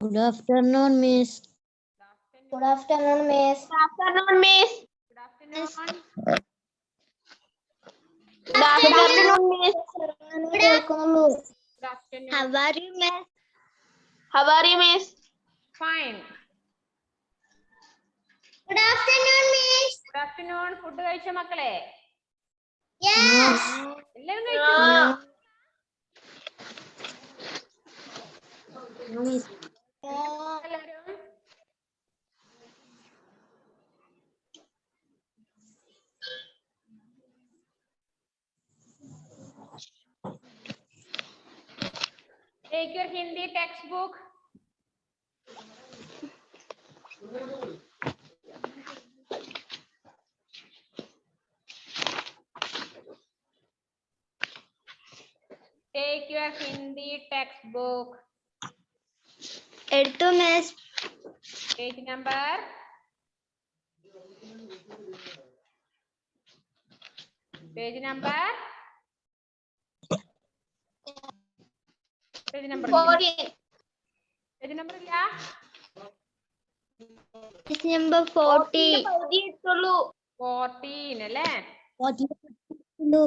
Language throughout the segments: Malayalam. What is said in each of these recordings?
Good afternoon, Miss. Good afternoon, Miss. Good afternoon, Miss. Good afternoon. Good afternoon, Miss. Good afternoon. How are you, Miss? How are you, Miss? Fine. Good afternoon, Miss. Good afternoon. Food കഴിച്ചോ മക്കളെ? Yes. എല്ലാവരും കഴിച്ചോ? No, Miss. എല്ലാവരും? Take your Hindi textbook. Take your Hindi textbook. Edto, Miss. Page number. Page number. Page number. 14. Page number ഇല്ല? Page number 40. 14 അല്ലേ? 40.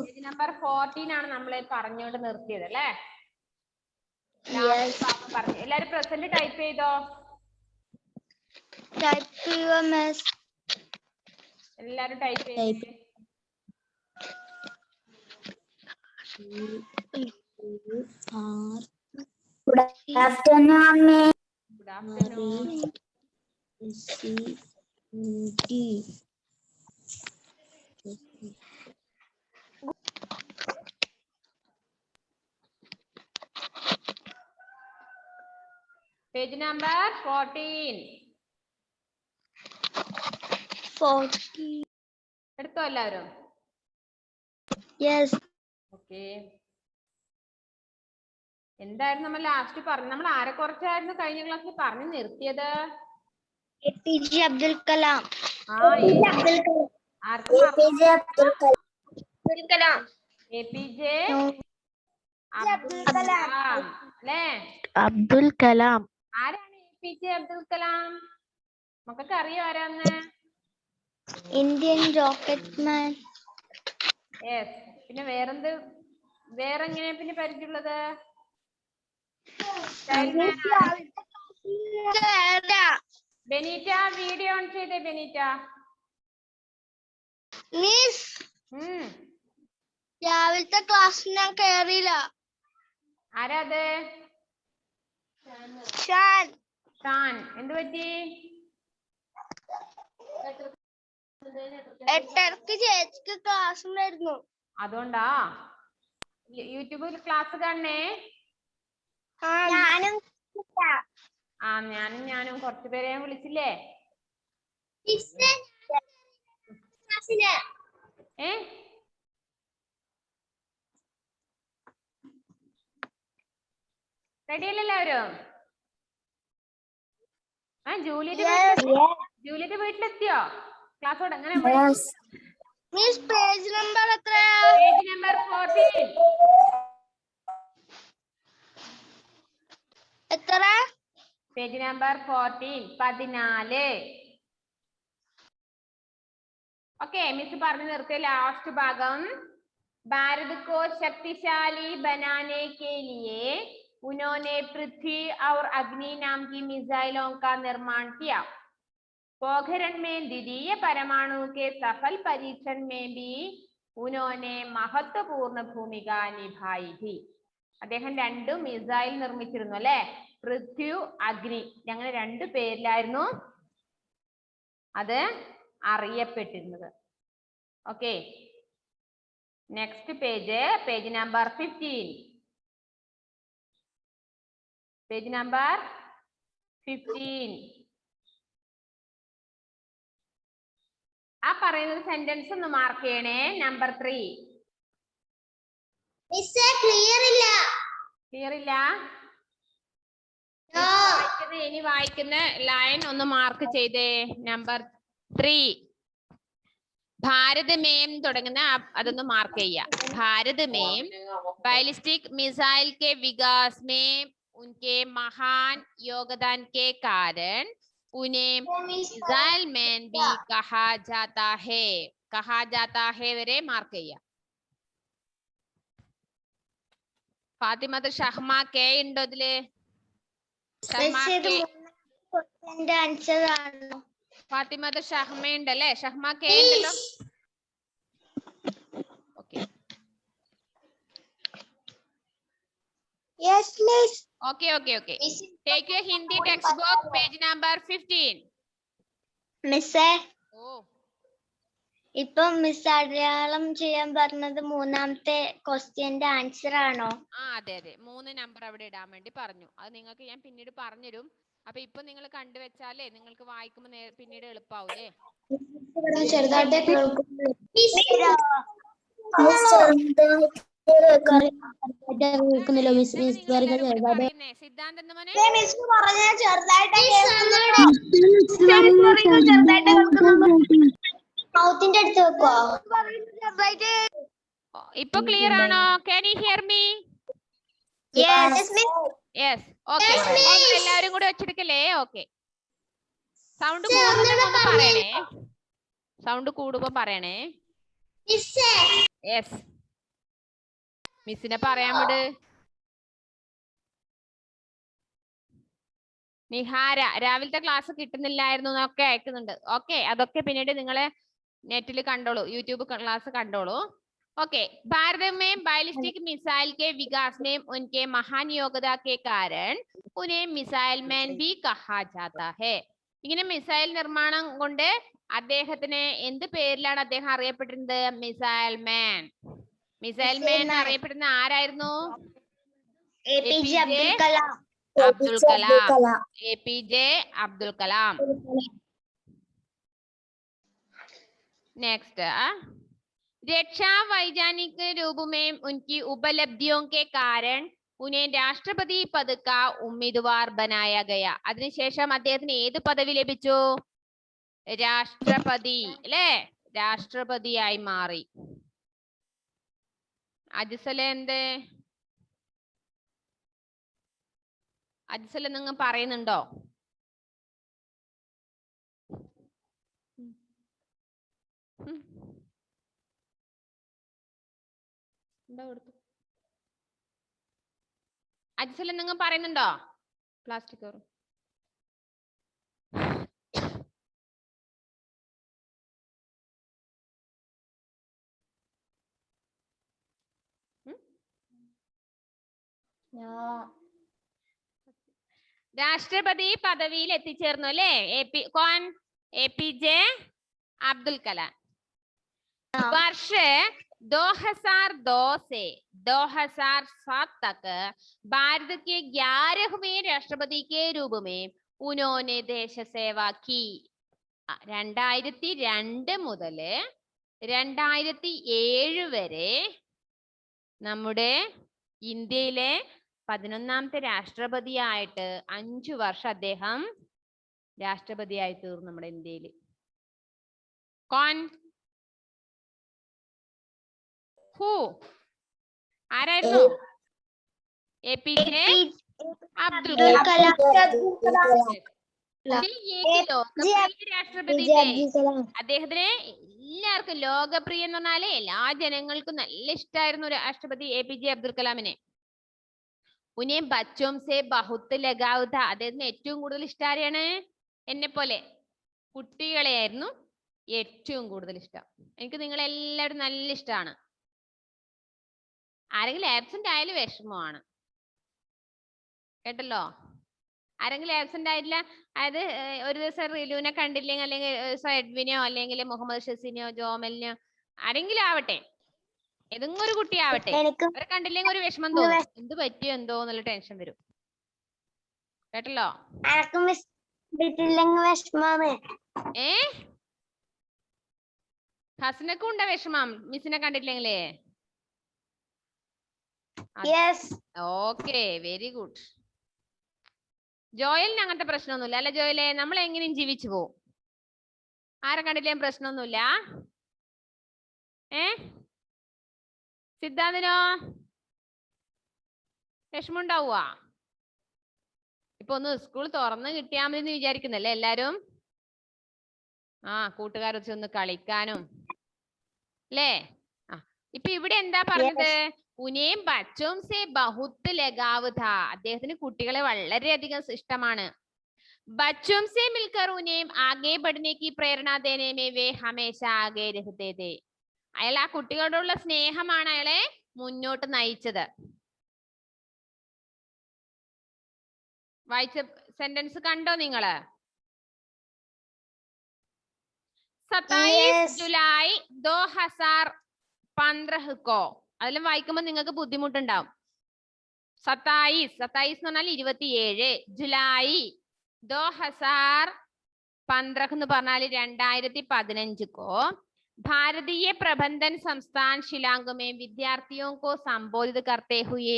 പേജ് നമ്പർ 14 ആണ് നമ്മൾ പറഞ്ഞുകൊണ്ട് നിർത്തിയത് അല്ലേ? Yes. പറഞ്ഞു. എല്ലാരും പ്രസന്റ് ടൈപ്പ് ചെയ്തോ? Type to your Miss. എല്ലാരും ടൈപ്പ് ചെയ്തേ. Good afternoon, Miss. Good afternoon. Page number 14. 40. എടുത്തോ എല്ലാവരും? Yes. ഓക്കെ. എന്തായിരുന്നു നമ്മൾ ലാസ്റ്റ് പറഞ്ഞു? നമ്മൾ ആരെ കുറിച്ചായിരുന്നു കഴിഞ്ഞ ക്ലാസ്സിൽ പറഞ്ഞു നിർത്തിയത്? APJ Abdul Kalam. APJ Abdul Kalam. APJ Abdul Kalam അല്ലേ? Abdul Kalam. ആരാണ് APJ അബ്ദുൽ കലാം? മക്കൾക്ക് അറിയോ ആരാന്ന്? Indian rocket man. യെസ്. പിന്നെ വേറെന്ത്? വേറെ എങ്ങനെയാ പിന്നെ പരിചയമുള്ളത്? ബെനീറ്റ വീഡിയോ ഓൺ ചെയ്തേ ബെനീറ്റ. മിസ് രാവിലത്തെ ക്ലാസ് ഞാൻ കേറിയില്ല. ആരാ അത്? ഷാൻ. ഷാൻ. എന്ത് പറ്റി? 8:30 ചേച്ചിക്ക് ക്ലാസ് ഉണ്ടായിരുന്നു. അതുകൊണ്ടാ? യൂട്യൂബിൽ ക്ലാസ് കാണണേ? ഞാനും കുറച്ചു പേരെ വിളിച്ചില്ലേ? റെഡി അല്ലേ എല്ലാവരും? ജൂലിയുടെ വീട്ടിലെത്തിയോ? ക്ലാസ് തുടങ്ങാൻ മിസ് പേജ് നമ്പർ എത്രയാ? Page number 14. എത്ര? Page number 14. ഓക്കെ, മിസ് പറഞ്ഞു നിർത്തിയ ലാസ്റ്റ് ഭാഗം. भारत को शक्तिशाली बनाने के लिए उन्होंने पृथ्वी और अग्नि नाम की मिसाइलों का निर्माण किया. पोखरण में द्वितीय परमाणु के सफल परीक्षण में भी उन्होंने महत्वपूर्ण भूमिका निभाई थी. അദ്ദേഹം 2 മിസൈൽ നിർമ്മിച്ചിരുന്നു അല്ലേ? പൃഥ്വി, അഗ്നി, അങ്ങനെ 2 പേരിലായിരുന്നു അത് അറിയപ്പെട്ടിരുന്നത്. Okay, next page number 15. Page number 15. ആ പറയുന്ന സെന്റൻസ് ഒന്ന് മാർക്ക് ചെയ്യണേ. നമ്പർ 3. ക്ലിയർ ഇല്ല? ഇനി വായിക്കുന്ന ലൈൻ ഒന്ന് മാർക്ക് ചെയ്തേ. നമ്പർ 3. ഭാരത് മേം തുടങ്ങുന്ന അതൊന്ന് മാർക്ക് ചെയ്യാം. ഭാരത് മേം बैलिस्टिक मिसाइल के विकास में उनके महान योगदान के कारण उन्हें मिसाइल मैन भी कहा जाता है. कहा जाता है വരെ മാർക്ക് ചെയ്യാം. ഫാത്തിമത്ത് ഷഹ്മ കെ ഉണ്ടോ ഇതില്? ഷഹ്മ കെ. ആൻസർ ആണോ? ഫാത്തിമത്ത് ഷഹ്മ ഉണ്ടല്ലേ? ഷഹ്മ കെ ഉണ്ടല്ലോ. Okay. Yes miss. Okay. Take your Hindi textbook, page number 15. മിസ്സേ, Oh, ഇപ്പൊ മിസ് അടയാളം ചെയ്യാൻ പറഞ്ഞത് മൂന്നാമത്തെ ക്വസ്റ്റ്യന്റെ ആൻസർ ആണോ? അതെ 3 നമ്പർ അവിടെ ഇടാൻ വേണ്ടി പറഞ്ഞു. അത് നിങ്ങൾക്ക് ഞാൻ പിന്നീട് പറഞ്ഞുതരും. അപ്പൊ ഇപ്പൊ നിങ്ങൾ കണ്ടുവെച്ചാലേ നിങ്ങൾക്ക് വായിക്കുമ്പോ പിന്നീട് എളുപ്പാവൂലേ? ചെറുതായിട്ട് സിദ്ധാന്തം മോനെ മൗത്തിന്റെ അടുത്ത് വെക്കോ? ഇപ്പൊ ക്ലിയർ ആണോ? Can you hear me? Yes. Okay. എല്ലാവരും കൂടി വെച്ചെടുക്കല്ലേ? ഓക്കെ. സൗണ്ട് കൂടുമ്പോ പറയണേ. സൗണ്ട് കൂടുമ്പോ പറയണേ. യെസ്. മിസ്സിനെ പറയാൻ വിട്. നിഹാര രാവിലത്തെ ക്ലാസ് കിട്ടുന്നില്ലായിരുന്നു എന്നൊക്കെ അയക്കുന്നുണ്ട്. ഓക്കെ, അതൊക്കെ പിന്നീട് നിങ്ങളെ നെറ്റിൽ കണ്ടോളൂ, യൂട്യൂബ് ക്ലാസ് കണ്ടോളൂ. ओके. भारत में बैलिस्टिक मिसाइल के विकास ने उनके महान योगदान के कारण उन्हें मिसाइल मैन भी कहा जाता है. ഇങ്ങനെ മിസൈൽ നിർമ്മാണം കൊണ്ട് അദ്ദേഹത്തിന് എന്ത് പേരിലാണ് അദ്ദേഹം അറിയപ്പെട്ടിരുന്നത്? മിസൈൽ മാൻ. മിസൈൽ മാൻ അറിയപ്പെടുന്ന ആരായിരുന്നു? APJ Abdul Kalam. APJ Abdul Kalam. Next, रक्षा वैज्ञानिक रूप में उनकी उपलब्धियों के कारण उन्हें राष्ट्रपति पद का उम्मीदवार बनाया गया. അതിനുശേഷം അദ്ദേഹത്തിന് ഏത് പദവി ലഭിച്ചു? രാഷ്ട്രപതി അല്ലേ? രാഷ്ട്രപതിയായി മാറി. അജ്സല എന്ത്? അജ്സല നിങ്ങൾ പറയുന്നുണ്ടോ? അജ്സല നിങ്ങൾ പറയുന്നുണ്ടോ? Plastic cover. രാഷ്ട്രപതി പദവിയിൽ എത്തിച്ചേർന്നു അല്ലേ? APJ अब्दुल कलाम. वर्ष 2002 से 2007 तक भारत के 11वें राष्ट्रपति के रूप में उन्होंने देश सेवा की. 2002 മുതൽ 2007 വരെ നമ്മുടെ ഇന്ത്യയിലെ 11ാമത്തെ രാഷ്ട്രപതിയായിട്ട് 5 വർഷം അദ്ദേഹം രാഷ്ട്രപതിയായി തീർന്നു നമ്മുടെ ഇന്ത്യയിൽ. കോൺ ഹൂ ആരായിരുന്നു? APJ അബ്ദുൽ കലാം. രാഷ്ട്രപതി അദ്ദേഹത്തിന് എല്ലാവർക്കും ലോകപ്രിയ എന്ന് പറഞ്ഞാല് എല്ലാ ജനങ്ങൾക്കും നല്ല ഇഷ്ടമായിരുന്നു രാഷ്ട്രപതി APJ അബ്ദുൽ കലാമിനെ. ഉനെ ബച്ചോം സെ ബഹുത്ത് ലഗാവ് ഥാ. അദ്ദേഹത്തിന് ഏറ്റവും കൂടുതൽ ഇഷ്ടം ആരെയാണ്? എന്നെ പോലെ കുട്ടികളെയായിരുന്നു ഏറ്റവും കൂടുതൽ ഇഷ്ടം. എനിക്ക് നിങ്ങളെല്ലാവരും നല്ല ഇഷ്ടമാണ്. ആരെങ്കിലും ആബ്സെന്റ് ആയാലും വിഷമമാണ് കേട്ടല്ലോ. ആരെങ്കിലും ആബ്സെന്റ് ആയില്ല, അതായത് ഒരു ദിവസം റിലുവിനെ കണ്ടില്ലെങ്കിൽ, അല്ലെങ്കിൽ എഡ്വിനോ അല്ലെങ്കിൽ മുഹമ്മദ് ഷസിനോ ജോമലിനോ ആരെങ്കിലും ആവട്ടെ, ഏതെങ്കിലും ഒരു കുട്ടി ആവട്ടെ, അവരെ കണ്ടില്ലെങ്കിൽ ഒരു വിഷമം തോന്നും. എന്ത് പറ്റിയോ എന്തോ എന്നുള്ള ടെൻഷൻ വരും കേട്ടല്ലോ. ഹസനക്കും ഉണ്ടോ വിഷമം മിസ്സിനെ കണ്ടിട്ടില്ലെങ്കിലേ? Okay, very good. ജോയലിന് അങ്ങനത്തെ പ്രശ്നമൊന്നുമില്ല അല്ലെ? ജോയലെ നമ്മൾ എങ്ങനെയും ജീവിച്ചു പോവും, ആരെ കണ്ടില്ലേലും പ്രശ്നമൊന്നുമില്ല. സിദ്ധാന്തനോ വിഷമുണ്ടാവുക? ഇപ്പൊ ഒന്ന് സ്കൂൾ തുറന്ന് കിട്ടിയാൽ മതി എന്ന് വിചാരിക്കുന്നല്ലേ എല്ലാരും? ആ കൂട്ടുകാരൊക്കെ ഒന്ന് കളിക്കാനും അല്ലേ? ആ ഇപ്പൊ ഇവിടെ എന്താ പറഞ്ഞത്? ഉനേം ബച്ചോം സെ ബഹുത്ത് ലഗാവ് ഥാ. അദ്ദേഹത്തിന് കുട്ടികളെ വളരെയധികം ഇഷ്ടമാണ്. ബച്ചോം സെ മിൽക്കർ ഉനേം ആഗേ ബഡ്നെ കി പ്രേരണ ദേനെ മേ വേ ഹമേശ ആഗേ രഹ്തേ ഥേ. അയാൾ ആ കുട്ടികളോടുള്ള സ്നേഹമാണ് അയാളെ മുന്നോട്ട് നയിച്ചത്. വായിച്ച സെന്റൻസ് കണ്ടോ നിങ്ങള്? 27 ജൂലൈ 2015 കോ. അതിലും വായിക്കുമ്പോൾ നിങ്ങൾക്ക് ബുദ്ധിമുട്ടുണ്ടാവും. 27 എന്ന് പറഞ്ഞാൽ 27, ജൂലൈ 2015 എന്ന് പറഞ്ഞാൽ 2015 को भारतीय प्रबंधन संस्थान शिलांग में विद्यार्थियों को संबोधित करते हुए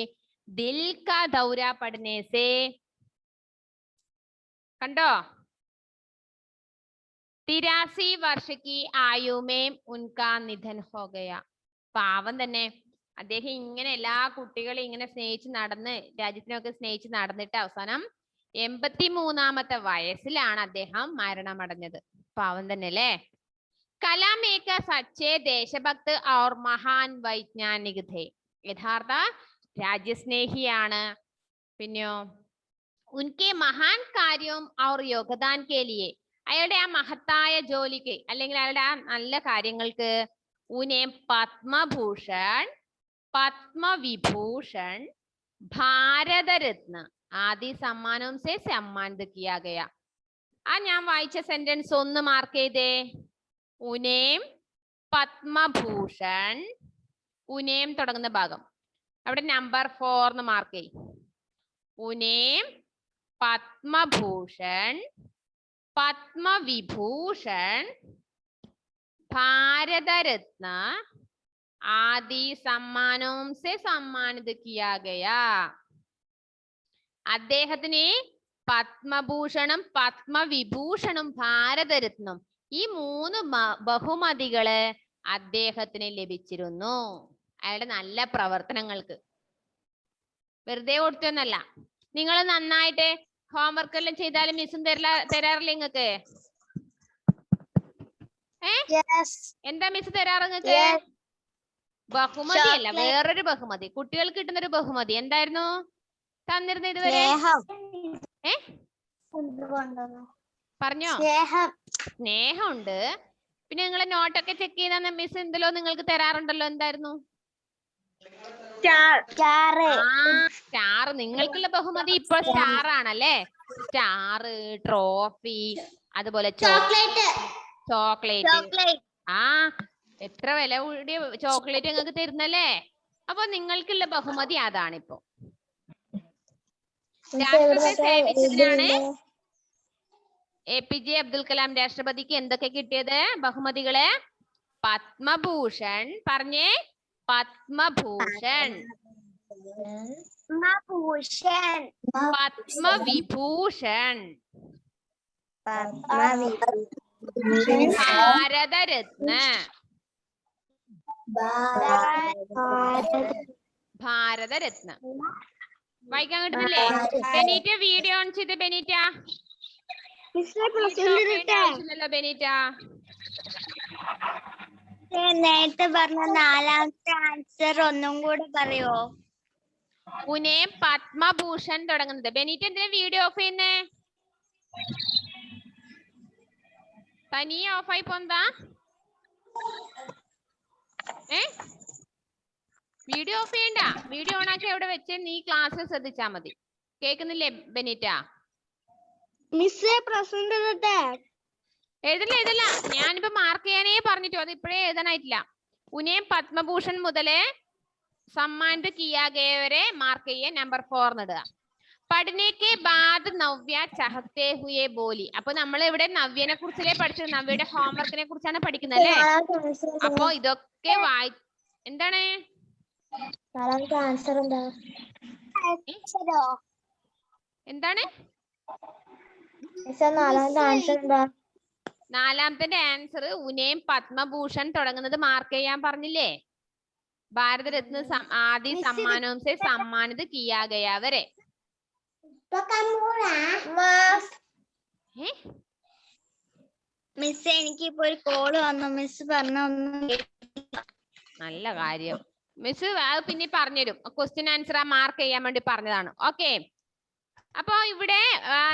दिल का दौरा पड़ने से കണ്ടോ 83 वर्ष की आयु में उनका निधन हो गया. പാവം തന്നെ അദ്ദേഹം ഇങ്ങനെ എല്ലാ കുട്ടികളെയും ഇങ്ങനെ സ്നേഹിച്ച് നടന്ന് രാജ്യത്തിനൊക്കെ സ്നേഹിച്ച് നടന്നിട്ട് അവസാനം 83ാമത്തെ വയസ്സിലാണ് അദ്ദേഹം മരണമടഞ്ഞത്. പാവം തന്നെ അല്ലേ? കലാം ഏക സച്ചേ ദേശഭക്ത് ഔർ മഹാൻ വൈജ്ഞാനിക് ഥേ. യഥാർത്ഥ രാജ്യസ്നേഹിയാണ്. പിന്നെയോ ഉൻകെ മഹാൻ കാര്യം ഔർ യോഗ്ദാൻ കെ ലിയെ. അയാളുടെ ആ മഹത്തായ ജോലിക്ക് അല്ലെങ്കിൽ അയാളുടെ ആ നല്ല കാര്യങ്ങൾക്ക് ഉനെ പത്മഭൂഷൺ, പത്മവിഭൂഷൺ, ഭാരതരത്ന ആദി സമ്മാനവും സെ സമ്മാനിത് കിയാ ഗയാ. ആ ഞാൻ വായിച്ച സെന്റൻസ് ഒന്ന് മാർക്ക് ചെയ്തേ. ഉനേം പത്മഭൂഷൺ, ഉനേം തുടങ്ങുന്ന ഭാഗം അവിടെ നമ്പർ 4 മാർക്ക് ചെയ്യും. ഉനേം പത്മഭൂഷൺ, പത്മവിഭൂഷൺ, ഭാരതരത്ന ആദി സമ്മാനവും സെ സമ്മാനിത് കിയാ ഗയാ. അദ്ദേഹത്തിന് പത്മഭൂഷണം, പത്മവിഭൂഷണും ഭാരതരത്നം ഈ 3 ബഹുമതികള് അദ്ദേഹത്തിന് ലഭിച്ചിരുന്നു അയാളുടെ നല്ല പ്രവർത്തനങ്ങൾക്ക്. വെറുതെ കൊടുത്തൊന്നല്ല. നിങ്ങൾ നന്നായിട്ട് ഹോംവർക്ക് എല്ലാം ചെയ്താലും മിസ്സും തരാറില്ല നിങ്ങൾക്ക്? എന്താ മിസ് തരാറ് നിങ്ങൾക്ക്? ബഹുമതി അല്ല, വേറൊരു ബഹുമതി. കുട്ടികൾക്ക് കിട്ടുന്നൊരു ബഹുമതി എന്തായിരുന്നു തന്നിരുന്നത് ഇതുവരെ? പറഞ്ഞോ? സ്നേഹമുണ്ട്. പിന്നെ നിങ്ങളെ നോട്ടൊക്കെ ചെക്ക് ചെയ്താൽ മിസ് എന്തെല്ലോ നിങ്ങൾക്ക് തരാറുണ്ടല്ലോ. എന്തായിരുന്നു? സ്റ്റാർ. നിങ്ങൾക്കുള്ള ബഹുമതി ഇപ്പോൾ സ്റ്റാർ ആണല്ലേ? സ്റ്റാർ, ട്രോഫി, അതുപോലെ ചോക്ലേറ്റ്. ആ എത്ര വില കൂടിയ ചോക്ലേറ്റ് നിങ്ങൾക്ക് തരുന്നല്ലേ? അപ്പൊ നിങ്ങൾക്കുള്ള ബഹുമതി അതാണിപ്പോ. രാഷ്ട്രത്തെ സേവിച്ചതിനാണ് APJ അബ്ദുൽ കലാം രാഷ്ട്രപതിക്ക് എന്തൊക്കെ കിട്ടിയത് ബഹുമതികള്? പത്മഭൂഷൺ. പറഞ്ഞേ, പത്മഭൂഷൺ, പത്മവിഭൂഷൺ, ഭാരതരത്ന, ഭാരതരത്ന. വായിക്കാൻ കിട്ടുന്നില്ലേ? ബെനീറ്റ വീഡിയോ ഓൺ ചെയ്ത്. ബെനീറ്റ ആവശ്യമില്ലല്ലോ ബെനീറ്റ. നേരത്തെ പറഞ്ഞ 4ാമത്തെ ആൻസർ ഒന്നും കൂടെ പറയോ? ഉനെ പത്മഭൂഷൺ തുടങ്ങുന്നത്. ബെനീറ്റ എന്തിനാ വീഡിയോ ഓഫ് ചെയ്യുന്നേ? തനിയെ ഓഫായി പോന്താ? വീഡിയോ ഓഫ് ചെയ്യണ്ട. വീഡിയോ ഓൺ ആക്കി അവിടെ വെച്ച് നീ ക്ലാസ് ശ്രദ്ധിച്ചാ മതി. കേൾക്കുന്നില്ലേ ബെനീറ്റ? മിസ്സേ പ്രസന്റ് എഴുതില്ല. ഞാനിപ്പോ മാർക്ക് ചെയ്യാനേ പറഞ്ഞിട്ടോ, അത് ഇപ്പോഴേ എഴുതാനായിട്ടില്ല. ഉനെ പത്മഭൂഷൺ മുതല് സമ്മാനിത് കിയാ ഗയ വരെ മാർക്ക് ചെയ്യ. നമ്പർ 4 ഇടുക. പഠനെ കെ ബാദ് നവ്യ ചഹത്തെ ഹുയെ ബോലി. അപ്പൊ നമ്മൾ ഇവിടെ നവ്യനെ കുറിച്ചല്ലേ പഠിച്ചത്? നവ്യയുടെ ഹോംവർക്കിനെ കുറിച്ചാണ് പഠിക്കുന്നത് അല്ലേ? അപ്പൊ ഇതൊക്കെ എന്താണ് എന്താണ് 4ാമത്തെ ആൻസർ? ഉനേം പത്മഭൂഷൺ തുടങ്ങുന്നത് മാർക്ക് ചെയ്യാൻ പറഞ്ഞില്ലേ? ഭാരതരത്ന ആദി സമ്മാനവും സെ സമ്മാനിത് കിയാ ഗയാ വരെ. മിസ് എനിക്ക് ഇപ്പൊ ഒരു കോള് വന്നു. മിസ് പറഞ്ഞ ഒന്നും നല്ല കാര്യം. മിസ് അത് പിന്നെ പറഞ്ഞുതരും. ക്വസ്റ്റ്യൻ ആൻസർ ആ മാർക്ക് ചെയ്യാൻ വേണ്ടി പറഞ്ഞതാണ്. ഓക്കെ, അപ്പൊ ഇവിടെ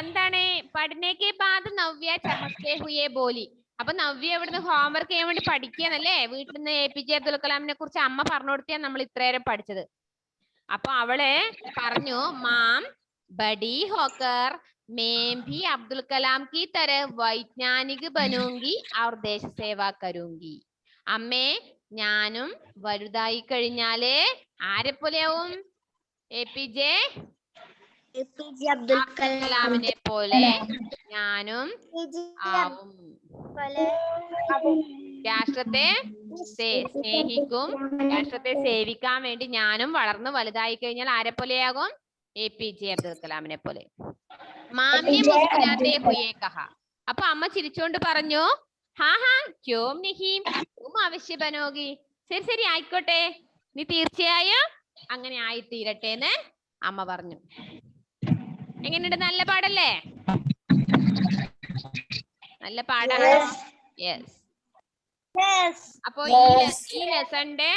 എന്താണ് പഠനേക്ക് ബാദ് നവ്യ ചഹത്തെ ഹുയേ ബോലി. അപ്പൊ നവ്യ ഇവിടുന്ന് ഹോംവർക്ക് ചെയ്യാൻ വേണ്ടി പഠിക്കാന്നല്ലേ. വീട്ടിൽ നിന്ന് APJ അബ്ദുൽ കലാമിനെ കുറിച്ച് അമ്മ പറഞ്ഞു കൊടുത്തിയാണ് നമ്മൾ ഇത്രയേരം പഠിച്ചത്. അപ്പൊ അവള് പറഞ്ഞു, മാം ബഡി ഹോക്കർ मैं भी अब्दुल कलाम की तरह वैज्ञानिक बनूंगी और देश सेवा करूंगी. അമ്മേ ഞാനും വലുതായി കഴിഞ്ഞാല് ആരെ പോലെയാവും? APJ അബ്ദുൽ കലാമിനെ പോലെ ഞാനും ആവും. രാഷ്ട്രത്തെ സ്നേഹിക്കും, രാഷ്ട്രത്തെ സേവിക്കാൻ വേണ്ടി ഞാനും വളർന്ന് വലുതായി കഴിഞ്ഞാൽ ആരെ പോലെയാകും? APJ അബ്ദുൽ കലാമിനെ പോലെ. മാമി മുസ്കുരാത്തെ ഹുയേ കഹാ. അപ്പൊ അമ്മ ചിരിച്ചോണ്ട് പറഞ്ഞു, ഹാ ഹാ ക്യോം നഹീ തും അവശ്യ ബനോഗി. ശരി ശരി ആയിക്കോട്ടെ, നീ തീർച്ചയായും അങ്ങനെ ആയിത്തീരട്ടെ എന്ന് അമ്മ പറഞ്ഞു. എങ്ങനെയുണ്ട്? നല്ല പാടല്ലേ? നല്ല പാടാണ്. യെസ്. അപ്പൊ ഈ ലെസന്റെ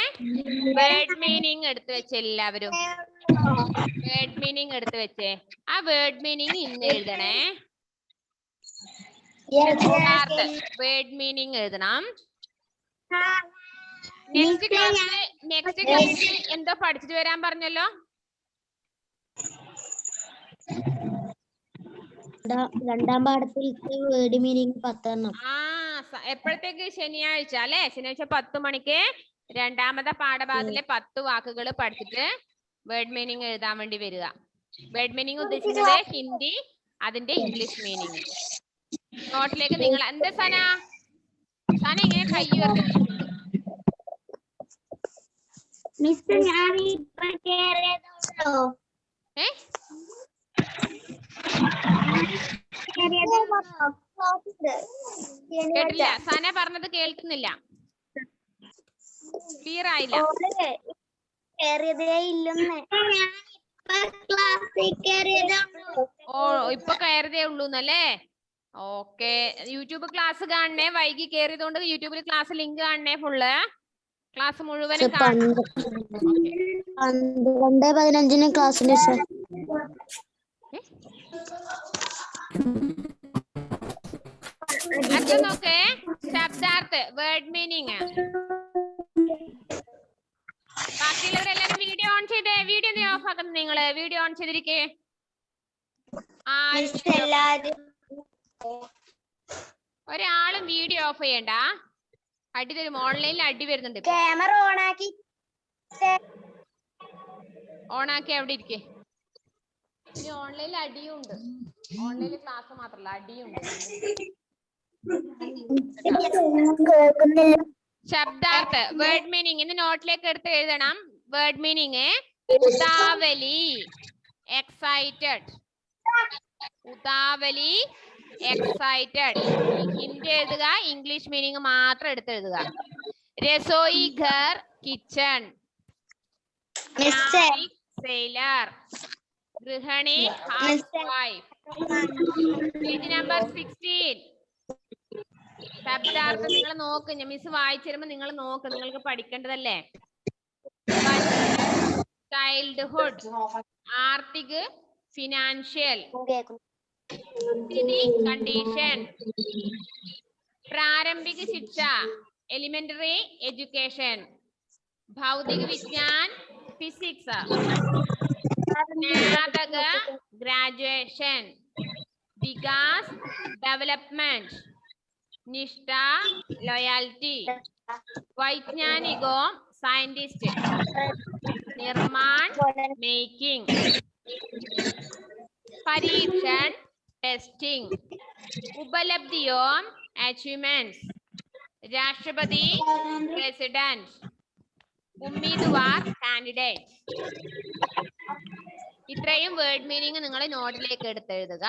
വേർഡ് മീനിങ് എടുത്തു വെച്ച് എല്ലാവരും വേർഡ് മീനിങ് എടുത്തു വെച്ചേ. ആ വേർഡ് മീനിങ് ഇന്ന് എഴുതണേ. വേർഡ് മീനിങ് എഴുതണം. നെക്സ്റ്റ് ക്ലാസ്സിൽ എന്തോ പഠിച്ചിട്ട് വരാൻ പറഞ്ഞല്ലോ. രണ്ടാം പാഠത്തിൽ വേർഡ് മീനിങ് 10. എപ്പോഴത്തേക്ക്? ശനിയാഴ്ച അല്ലെ? ശനിയാഴ്ച 10 മണിക്ക് രണ്ടാമത്തെ പാഠഭാഗത്തിലെ 10 വാക്കുകൾ പഠിച്ചിട്ട് വേർഡ് മീനിങ് എഴുതാൻ വേണ്ടി വരിക. വേർഡ് മീനിങ് ഉദ്ദേശിക്കുന്നത് ഹിന്ദി, അതിന്റെ ഇംഗ്ലീഷ് മീനിങ്. നോട്ടിലേക്ക് നിങ്ങൾ എന്താ സന ഇങ്ങനെ കൈ ഉയർത്തിട്ടുണ്ട്? കേട്ടില്ല. സന പറഞ്ഞത് കേൾക്കുന്നില്ല, ക്ലിയർ ആയില്ല. ഓ ഇപ്പൊ കയറിയതേ ഉള്ളൂ എന്നല്ലേ? ഓക്കെ, യൂട്യൂബ് ക്ലാസ് കാണണേ. വൈകി കയറിയതുകൊണ്ട് യൂട്യൂബിൽ ക്ലാസ് ലിങ്ക് കാണണേ. ഫുള്ള് ക്ലാസ് മുഴുവനും കാണണം. 12:15 ക്ലാസ്സിന്റെ അടുത്ത നോക്കേ, ശബ്ദാർത്ഥ വേർഡ് മീനിങ്. ബാക്കിയുള്ളവരെല്ലാരും വീഡിയോ ഓൺ ചെയ്തേ. വീഡിയോ നീ ഓഫ് ആക്കുന്നത്? നിങ്ങള് വീഡിയോ ഓൺ ചെയ്തിരിക്കേ. ഒരാളും വീഡിയോ ഓഫ് ചെയ്യണ്ട. അടി തരും. ഓൺലൈനിൽ അടി വരുന്നുണ്ട്. ക്യാമറ ഓണാക്കി അവിടെ ഇരിക്കേ. ഇനി ഓൺലൈനിൽ അടിയും ഉണ്ട്. ഓൺലൈനിൽ ക്ലാസ് മാത്രല്ല, അടിയുണ്ട്. ശബ്ദാർത്ഥ വേർഡ് മീനിങ് ഇന്ന് നോട്ടിലേക്ക് എടുത്ത് എഴുതണം. വേർഡ് മീനിങ് ഉതാവലി, എക്സൈറ്റഡ്. ഉതാവലി, എക്സൈറ്റഡ്. ഹിന്ദി എഴുതുക, ഇംഗ്ലീഷ് മീനിങ് മാത്രം എടുത്ത് എഴുതുക. രസോയി ഘർ, കിച്ചൺ. സെയിലർ. ഗൃഹിണി, ഹൗസ് വൈഫ്. Page number 16. ശബ്ദാർത്ഥം നിങ്ങൾ നോക്ക്. ഞാൻ മിസ് വായിച്ചു തരുമ്പോ നിങ്ങൾ നോക്ക്. നിങ്ങൾക്ക് പഠിക്കേണ്ടതല്ലേ. ചൈൽഡ്ഹുഡ്, ആർത്തിക്, ഫിനാൻഷ്യൽ. സ്ഥിതി, കണ്ടീഷൻ. പ്രാരംഭിക ശിക്ഷ, എലിമെന്ററി എഡ്യൂക്കേഷൻ. ഭൗതിക വിജ്ഞാൻ, ഫിസിക്സ്. സ്നാതക, ഗ്രാജുവേഷൻ. വികാസ്, ഡെവലപ്മെന്റ്. നിഷ്ഠ, ലോയാലിറ്റി. വൈജ്ഞാനികോ, സയന്റിസ്റ്റ്. നിർമ്മാൺ, മേക്കിംഗ്. പരീക്ഷൺ, ടെസ്റ്റിംഗ്. ഉപലബ്ധിയോ, അച്ചീവ്മെന്റ്സ്. രാഷ്ട്രപതി, പ്രസിഡന്റ്. ഉമ്മീദ്വാർ, കാൻഡിഡേറ്റ്. ഇത്രയും വേർഡ് മീനിങ് നിങ്ങൾ നോട്ടിലേക്ക് എടുത്തെഴുതുക.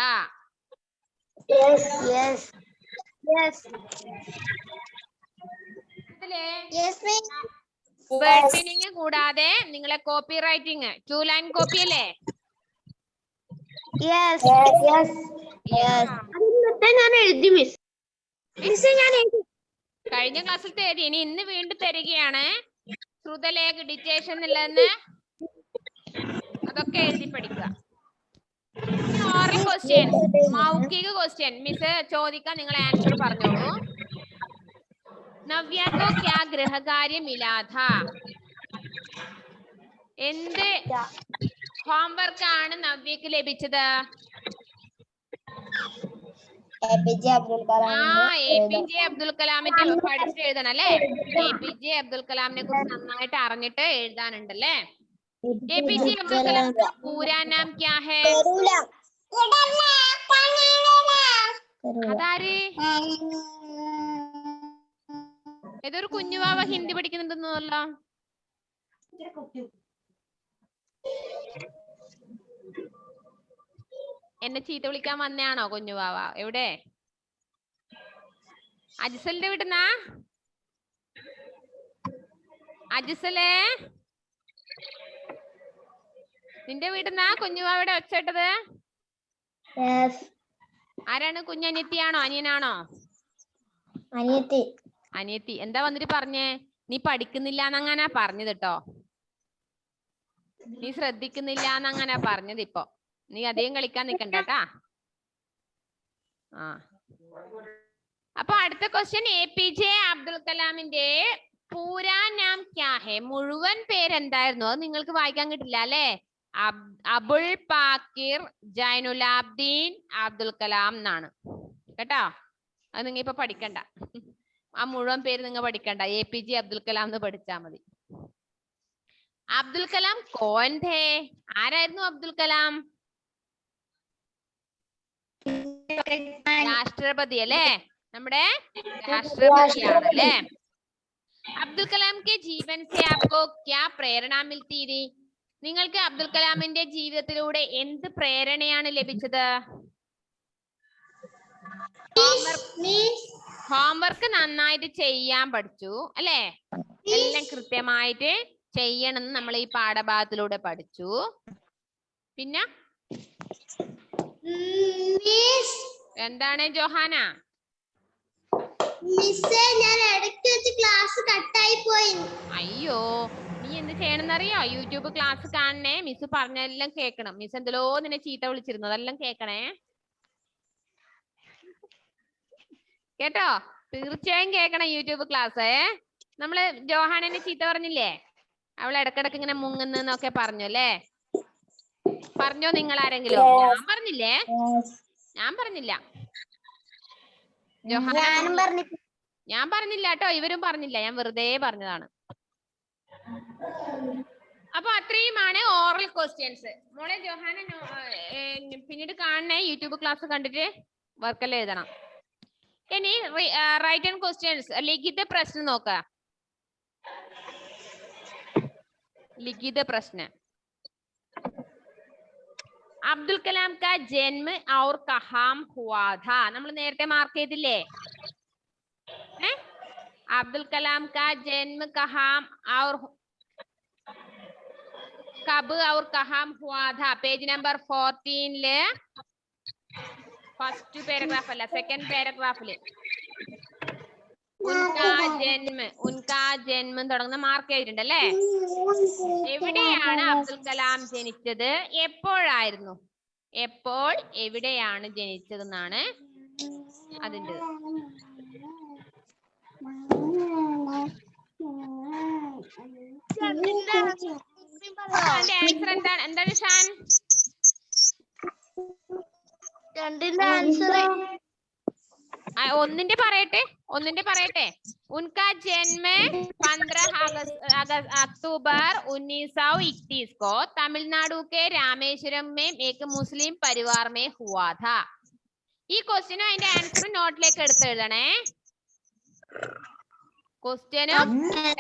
വേർഡ് മീനിങ് കൂടാതെ നിങ്ങളെ കോപ്പി റൈറ്റിംഗ് 2 ലൈൻ കോപ്പി അല്ലേ? യെസ് ഇന്നത്തെ ഞാൻ എഴുതി മിസ്. കഴിഞ്ഞ ക്ലാസ്സിൽ തരി, ഇനി ഇന്ന് വീണ്ടും തരികയാണ്. ശ്രുതലേഖ ഡിറ്റേഷൻ എന്നുള്ളതെന്ന് അതൊക്കെ എഴുതി പഠിക്കുക. ഓറൽ ക്വസ്റ്റ്യൻ, മൗഖിക ക്വസ്റ്റ്യൻ മിസ് ചോദിക്കാൻ നിങ്ങൾ ആൻസർ പറഞ്ഞോളൂ. നവ്യ കോ ക്യാ ഗൃഹകാര്യ മിലാ ഥാ? എന്ത് ഹോംവർക്ക് ആണ് നവ്യക്ക് ലഭിച്ചത്? APJ അബ്ദുൽ കലാം. APJ അബ്ദുൽ കലാമിന്റെ പഠിച്ചിട്ട് എഴുതണം അല്ലേ? APJ അബ്ദുൽ കലാമിനെ കുറിച്ച് നന്നായിട്ട് അറിഞ്ഞിട്ട് എഴുതാനുണ്ടല്ലേ? APJ അബ്ദുൽ കലാം പൂരാ നാം ക്യാ ഹേ? അതാര്? ഏതൊരു കുഞ്ഞുവാവ ഹിന്ദി പഠിക്കുന്നുണ്ടെന്നല്ലോ. എന്നെ ചീത്ത വിളിക്കാൻ വന്നയാണോ കുഞ്ഞുവാവ? എവിടെ? അജിസലിന്റെ വീട്ടിന്നാ? അജിസലേ, നിന്റെ വീട്ടിന്നാ കുഞ്ഞുവാവയുടെ ഒച്ചയിട്ടത്? ആരാണ്? കുഞ്ഞനിയത്തിയാണോ അനിയനാണോ? അനിയത്തി. എന്താ വന്നിട്ട് പറഞ്ഞേ? നീ പഠിക്കുന്നില്ല എന്നങ്ങനെ പറഞ്ഞത് കേട്ടോ. നീ ശ്രദ്ധിക്കുന്നില്ല എന്നങ്ങനെ പറഞ്ഞത്. ഇപ്പൊ നീ അധികം കളിക്കാൻ നിക്കണ്ട കേട്ടാ. അപ്പൊ അടുത്ത ക്വസ്റ്റ്യൻ, APJ അബ്ദുൽ കലാമിന്റെ പൂരാ നാം ക്യാ ഹേ? മുഴുവൻ പേരെന്തായിരുന്നു? അത് നിങ്ങൾക്ക് വായിക്കാൻ കിട്ടില്ല അല്ലെ? അബുൾ പാക്കിർ ജൈനുലാബ്ദീൻ അബ്ദുൽ കലാം എന്നാണ് കേട്ടോ. അത് നിങ്ങൾ ഇപ്പൊ പഠിക്കണ്ട. ആ മുഴുവൻ പേര് നിങ്ങൾ പഠിക്കണ്ട. APJ അബ്ദുൽ കലാം എന്ന് പഠിച്ചാ മതി. അബ്ദുൽ കലാം കോൻ ഥേ? ആരായിരുന്നു അബ്ദുൽ കലാം? രാഷ്ട്രപതി അല്ലേ? നമ്മുടെ രാഷ്ട്രപതിയാണ് അല്ലേ? അബ്ദുൽ കലാം കെ ജീവൻ സെ ആപ്കോ ക്യാ പ്രേരണ മിൽത്തി थी? നിങ്ങൾക്ക് അബ്ദുൽ കലാമിന്റെ ജീവിതത്തിലൂടെ എന്ത് പ്രേരണയാണ് ലഭിച്ചത്? ഹോംവർക്ക് നന്നായിട്ട് ചെയ്യാൻ പഠിച്ചു അല്ലേ? എല്ലാം കൃത്യമായിട്ട് ചെയ്യണമെന്ന് നമ്മൾ ഈ പാഠഭാഗത്തിലൂടെ പഠിച്ചു. പിന്നെ എന്താണ് ജോഹാന? അയ്യോ, നീ എന്ത് ചെയ്യണമെന്നറിയോ? യൂട്യൂബ് ക്ലാസ് കാണണേ. മിസ് പറഞ്ഞെല്ലാം കേൾക്കണം. മിസ് എന്തല്ലോ നിന്നെ ചീത്ത വിളിച്ചിരുന്നു, അതെല്ലാം കേൾക്കണേ കേട്ടോ. തീർച്ചയായും കേൾക്കണം യൂട്യൂബ് ക്ലാസ്. നമ്മള് ജോഹാനനെ ചീത്ത പറഞ്ഞില്ലേ? അവൾ ഇടക്കിടക്ക് ഇങ്ങനെ മുങ്ങുന്നൊക്കെ പറഞ്ഞു അല്ലേ? പറഞ്ഞോ നിങ്ങൾ ആരെങ്കിലും? ഞാൻ പറഞ്ഞില്ലേ? ഞാൻ പറഞ്ഞില്ല. ഞാൻ പറഞ്ഞില്ല കേട്ടോ. ഇവരും പറഞ്ഞില്ല. ഞാൻ വെറുതെ പറഞ്ഞതാണ്. അപ്പൊ അത്രയുമാണ് ഓറൽ ക്വസ്റ്റ്യൻസ്. മോളെ ജോഹാന പിന്നീട് കാണണേ. യൂട്യൂബ് ക്ലാസ് കണ്ടിട്ട് വർക്കെല്ലാം എഴുതണം. ഇനി റൈറ്റ് ആൻഡ് ക്വസ്റ്റ്യൻസ്. ലിഖിത പ്രശ്നം നോക്ക. ലിഖിത പ്രശ്നം. അബ്ദുൽ കലാം കാ ജന്മ ഔർ കഹാം ഹുവാ ഥാ? നമ്മൾ നേരത്തെ മാർക്ക് ചെയ്തില്ലേ? അബ്ദുൽ കലാം കാ ജന്മ കഹാം ഔർ കബ് ഔർ കഹാം ഹുവാ ഥാ? പേജ് നമ്പർ 14 ഫസ്റ്റ് പാരഗ്രാഫ് അല്ല, സെക്കൻഡ് പാരഗ്രാഫില് ഉൻകാ ജന്മ തുടങ്ങുന്ന മാർക്ക് ചെയ്തിട്ടുണ്ട് അല്ലേ? എവിടെയാണ് അബ്ദുൽ കലാം ജനിച്ചത്? എപ്പോഴായിരുന്നു? എപ്പോൾ എവിടെയാണ് ജനിച്ചതെന്നാണ് അതിൻ്റെ ആൻസർ. എന്താണ് ഷാൻ? ഒന്നിന്റെ പറയട്ടെ. ഉൻകാ ജന്മ 15 अक्टूबर 1921 को तमिलनाडु के रामेश्वरम में एक मुस्लिम परिवार में हुआ था. ഈ ക്വസ്റ്റ്യനും അതിന്റെ ആൻസറും നോട്ടിലേക്ക് എടുത്ത് എഴുതണേ. ക്വസ്റ്റ്യനും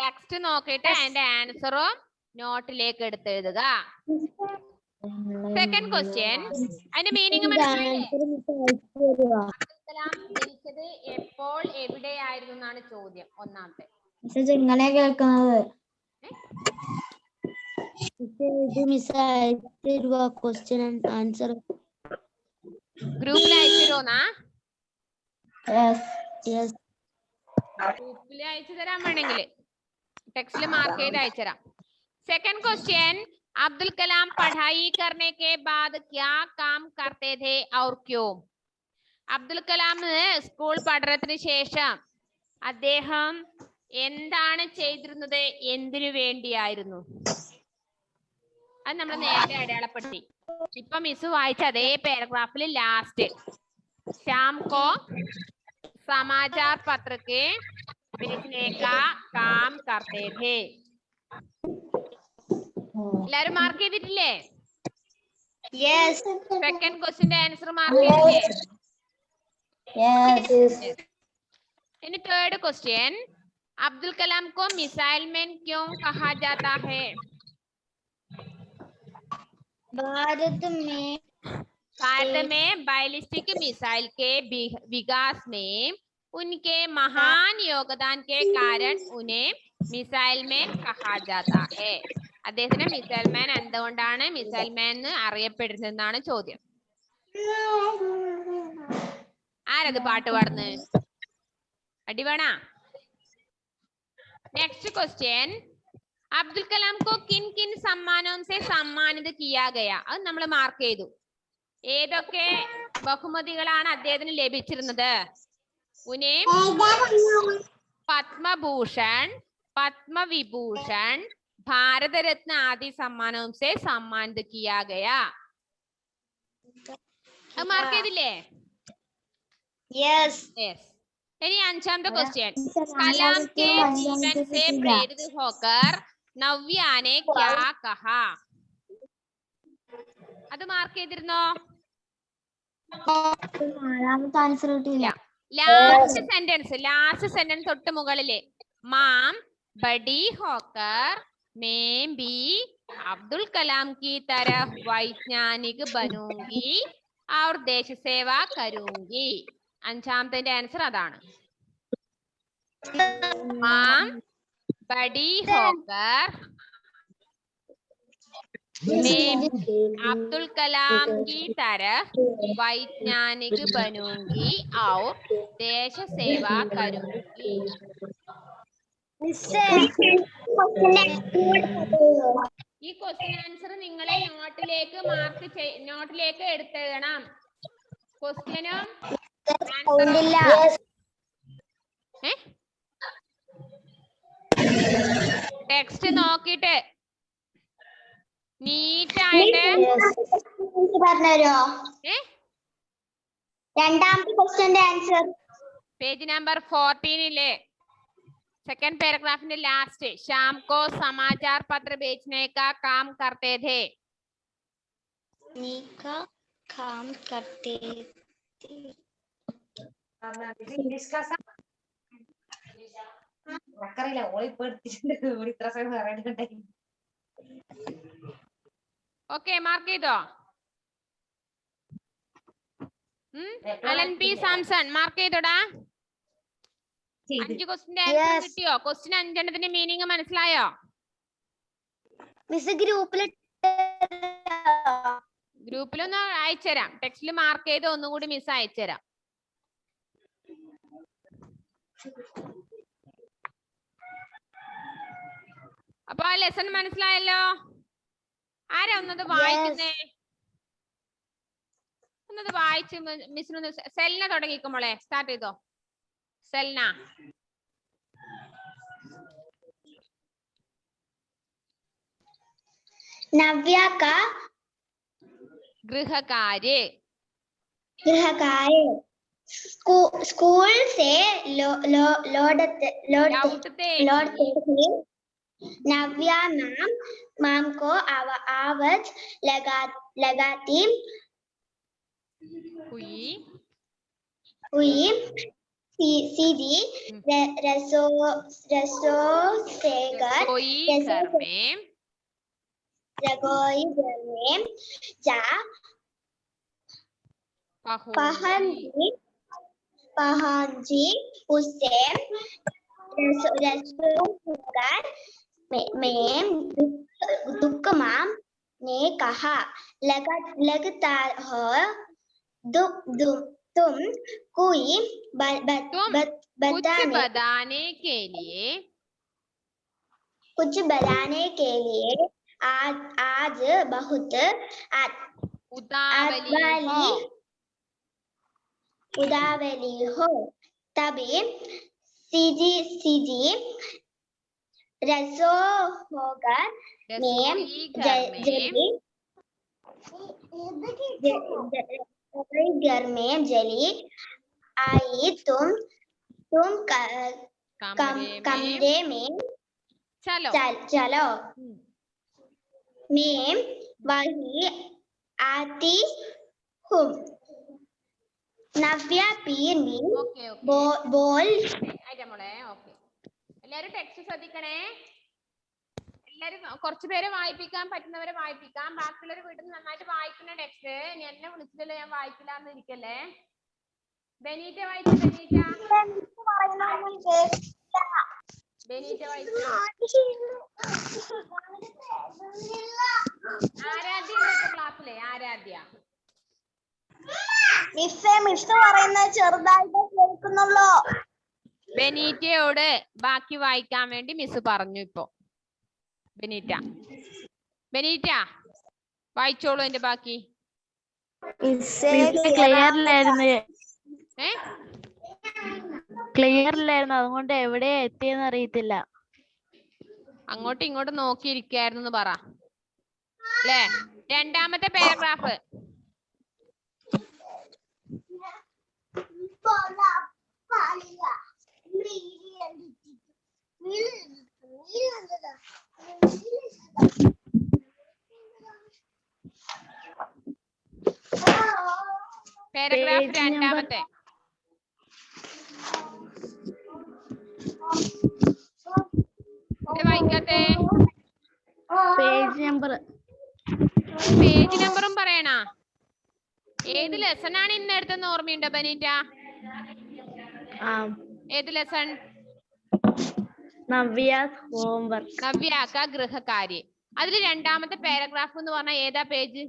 ടെക്സ്റ്റ് നോക്കിയിട്ട് അതിന്റെ ആൻസറും നോട്ടിലേക്ക് എടുത്ത് എഴുതുക. സെക്കൻഡ് ക്വസ്റ്റ്യൻ, അതിന്റെ മീനിങ് മനസ്സിലായില്ലേ? ജനിച്ചത് എപ്പോൾ എവിടെയായിരുന്നു എന്നാണ് ചോദ്യം. ഒന്നാമത്തെ ഇങ്ങനെ കേൾക്കുന്നത് ക്വസ്റ്റ്യൻ ആൻസർ ഗ്രൂപ്പിൽ അയച്ചിരോന്നാ? യെസ് ഗ്രൂപ്പിൽ അയച്ചു തരാൻ വേണമെങ്കിൽ ടെക്സ്റ്റിൽ മാർക്ക് ചെയ്ത് അയച്ചുതരാം. सेकंड क्वेश्चन, अब्दुल कलाम पढ़ाई करने के बाद क्या काम करते थे और क्यों? അബ്ദുൽ കലാം സ്കൂൾ പഠനത്തിന് ശേഷം അദ്ദേഹം എന്താണ് ചെയ്തിരുന്നത്, എന്തിനു വേണ്ടിയായിരുന്നു? അത് നമ്മൾ നേരത്തെ അടയാളപ്പെടുത്തി. ഇപ്പൊ മിസ് വായിച്ച അതേ പാരഗ്രാഫിൽ ലാസ്റ്റ് शाम को समाचार पत्र के बेचने का काम करते थे. എല്ലാരും മാർക്ക് ചെയ്തിട്ടില്ലേ? യെസ്. സെക്കൻഡ് ക്വസ്റ്റ്യന്റെ ആൻസർ മാർക്ക് ചെയ്തില്ലേ? Yes in third question, Abdul Kalam को मिसाइल मैन क्यों कहा जाता है? भारत में बैलिस्टिक मिसाइल के विकास में उनके महान योगदान के कारण उन्हें मिसाइल मैन कहा जाता है. അദ്ദേഹത്തിനെ മിസൈൽ മാൻ എന്തുകൊണ്ടാണ് മിസൈൽ മാൻ എന്ന് അറിയപ്പെടുന്നതെന്നാണ് ചോദ്യം. ആരത് പാട്ട് പാടുന്നത്? അടിവേണ. नेक्स्ट क्वेश्चन, अब्दुल कलाम को किन किन सम्मानों से सम्मानित किया गया? അത് നമ്മൾ മാർക്ക് ചെയ്തു. ഏതൊക്കെ ബഹുമതികളാണ് അദ്ദേഹത്തിന് ലഭിച്ചിരുന്നത്? ഉനെ പത്മഭൂഷൺ, പത്മവിഭൂഷൺ, भारत रत्न आदि सम्मानों से सम्मानित किया गया. अब मार्क ചെയ്തില്ലേ? യെസ്. इनी अഞ്ചാമത്തെ क्वेश्चन, कलाम के जीवन से प्रेरित होकर नव्या ने क्या कहा? അത് മാർക്ക് ചെയ്തിരുന്നോ? നാലാമത്തെ ആൻസർ കിട്ടിയില്ല. ലാസ്റ്റ് സെന്റൻസ് തൊട്ട് മുകളിലെ മാം बड़ी होकर मैं भी अब्दुल कलाम की तरह वैज्ञानिक बनूंगी और देश सेवा करूंगी. അഞ്ചാമത്തെ ആൻസർ അതാണ്. മാം बड़ी होकर मैं अब्दुल कलाम की तरह वैज्ञानिक बनूंगी और देश सेवा करूंगी. ഈ ക്വസ്റ്റ്യൻ ആൻസർ നിങ്ങളെ നോട്ടിലേക്ക് എടുത്തെഴുതണം. ക്വസ്റ്റ്യനും ടെക്സ്റ്റ് നോക്കിട്ട് നീറ്റായിട്ട് പറഞ്ഞുതരോ? രണ്ടാമത്തെ ക്വസ്റ്റ്യന്റെ answer page number 14 second paragraph में लास्ट, शाम को समाचार पत्र बेचने का काम करते थे. का काम करते थे. ओके मार्क ചെയ്തോ? അലൻ പി സാംസൺ മാർക്ക് ചെയ്തോടാ? 5 ക്വസ്റ്റ്യന്റെ ആൻസർ കിട്ടിയോ? ക്വസ്റ്റ്യൻ 5 മീനിങ് മനസ്സിലായോ? മിസ് ഗ്രൂപ്പിലൊന്ന് അയച്ചുതരാം. ടെക്സ്റ്റിൽ മാർക്ക് ചെയ്ത് ഒന്നുകൂടി മിസ് അയച്ചുതരാം. അപ്പൊ ആ ലെസൺ മനസ്സിലായല്ലോ? ആരാ ഒന്നത് വായിക്കുന്നേ? ഒന്നത് വായിച്ച് മിസ്സിനൊന്ന് സെൽന തുടങ്ങിക്കുമ്പോളെ സ്റ്റാർട്ട് ചെയ്തോ. സെൽന. नव्या का गृहकार्य स्कूल से लौटते नव्या माम को आवाज लगाती हुई सीधी रसोई घर में जा पहुंची उसे में दुख माम ने कहा लगता है तुम कोई तुम कुछ बताने के लिए कुछ बताने के लिए आज बहुत उदावली हो। तभी सीधी रसोई घर में जली आई। तुम कमरे में चलो। मैं वही आती हूँ। നവ്യ പീർമി ബോൾ. എല്ലാരും ടെക്സ്റ്റ് ശ്രദ്ധിക്കണേ. എല്ലാരും കുറച്ചു പേരെ വായിപ്പിക്കാൻ പറ്റുന്നവരെ വായിപ്പിക്കാം. ബാക്കിയുള്ളവർ വീട്ടിൽ നിന്ന് നന്നായിട്ട് വായിക്കുന്ന ടെക്സ്റ്റ്. എന്നെ വിളിച്ചില്ലല്ലോ, ഞാൻ വായിക്കില്ല എന്ന് ഇരിക്കല്ലേ. ബെനീറ്റ വായിച്ചു. ബെനീറ്റ വായിച്ചു. ആരാധ്യ ക്ലാസ്സിലെ ആരാധ്യ. മിസ് പറയുന്നത് ചെറുതായിട്ട് കേൾക്കുന്നുള്ളൂ. ബെനീറ്റയോട് ബാക്കി വായിക്കാൻ വേണ്ടി മിസ് പറഞ്ഞു. ഇപ്പൊ ബെനീറ്റ വായിച്ചോളൂ എന്റെ ബാക്കി. ക്ലിയറിലായിരുന്നു, അതുകൊണ്ട് എവിടെയാ എത്തിയെന്ന് അറിയത്തില്ല. അങ്ങോട്ടും ഇങ്ങോട്ടും നോക്കിയിരിക്കായിരുന്നു പറ അല്ലേ. രണ്ടാമത്തെ പാരഗ്രാഫ്. പാരഗ്രാഫ് രണ്ടാമത്തെ. വായിക്കാത്തെ പേജ് നമ്പറും പറയണ. ഏത് ലെസൺ ആണ് ഇന്ന് എടുത്തെന്ന് ഓർമ്മയുണ്ടോ ബനീറ്റ? ഏത് ലെസൺ? നവ്യാക്ക ഗൃഹകാര്യ. അതിൽ രണ്ടാമത്തെ പാരഗ്രാഫ് എന്ന് പറഞ്ഞാൽ ഏതാ പേജ്?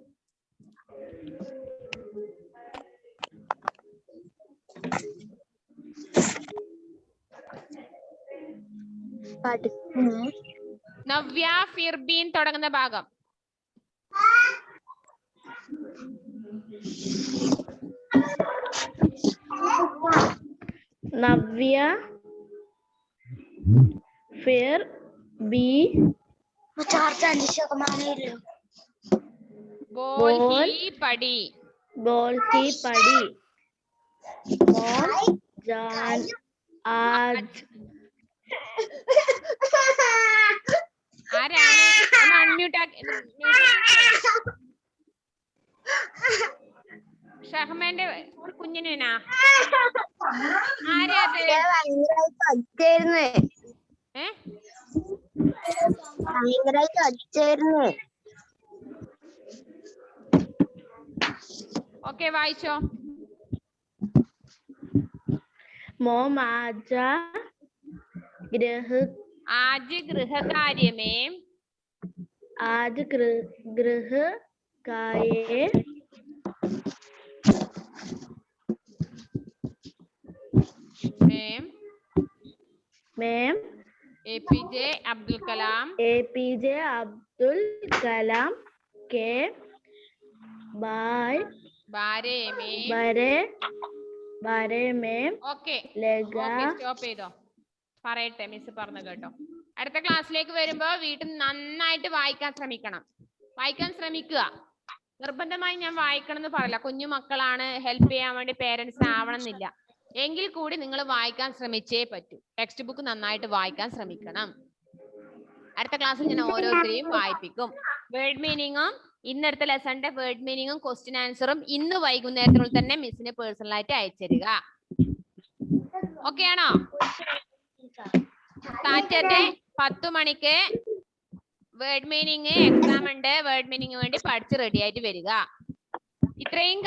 നവ്യ ഫിർബീൻ തുടങ്ങുന്ന ഭാഗം. നവ്യ फिर बी बोल ही पढ़ी मौन जान आज. ആരാണ്? അൺമ്യൂട്ട് ആക്കി. ഷഹ്മന്റെ കുഞ്ഞിനാ? ആരാ? ഓക്കെ വായിച്ചോ. मोम आज गृह कार्य में गृह कार्य में एपीजे अब्दुल कलाम के बारे में ഓക്കെ लगा. സ്റ്റോപ്പ് ചെയ്തോ. പറയട്ടെ, മിസ് പറഞ്ഞു കേട്ടോ. അടുത്ത ക്ലാസ്സിലേക്ക് വരുമ്പോ വീട്ടിൽ നന്നായിട്ട് വായിക്കാൻ ശ്രമിക്കുക. നിർബന്ധമായി ഞാൻ വായിക്കണം എന്ന് പറയില്ല. കുഞ്ഞു മക്കളാണ്, ഹെൽപ്പ് ചെയ്യാൻ വേണ്ടി പേരൻസ് ആവണം എന്നില്ല. എങ്കിൽ കൂടി നിങ്ങൾ വായിക്കാൻ ശ്രമിച്ചേ പറ്റൂ. ടെക്സ്റ്റ് ബുക്ക് നന്നായിട്ട് വായിക്കാൻ ശ്രമിക്കണം. അടുത്ത ക്ലാസ്സിൽ ഞാൻ ഓരോരുത്തരെയും വായിപ്പിക്കും. വേർഡ് മീനിങ്ങും ഇന്നടുത്ത ലെസണിന്റെ വേർഡ് മീനിങ്ങും ക്വസ്റ്റ്യൻ ആൻസറും ഇന്ന് വൈകുന്നേരത്തിനുള്ളിൽ തന്നെ മിസ്സിന് പേഴ്സണലായിട്ട് അയച്ചുതരിക. ഓക്കെ ആണോ? സാറ്റർഡേ 10 മണിക്ക് വേർഡ് മീനിങ് എക്സാം ഉണ്ട്. വേർഡ് മീനിങ് വേണ്ടി പഠിച്ച് റെഡി ആയിട്ട് വരിക. ഇത്രയും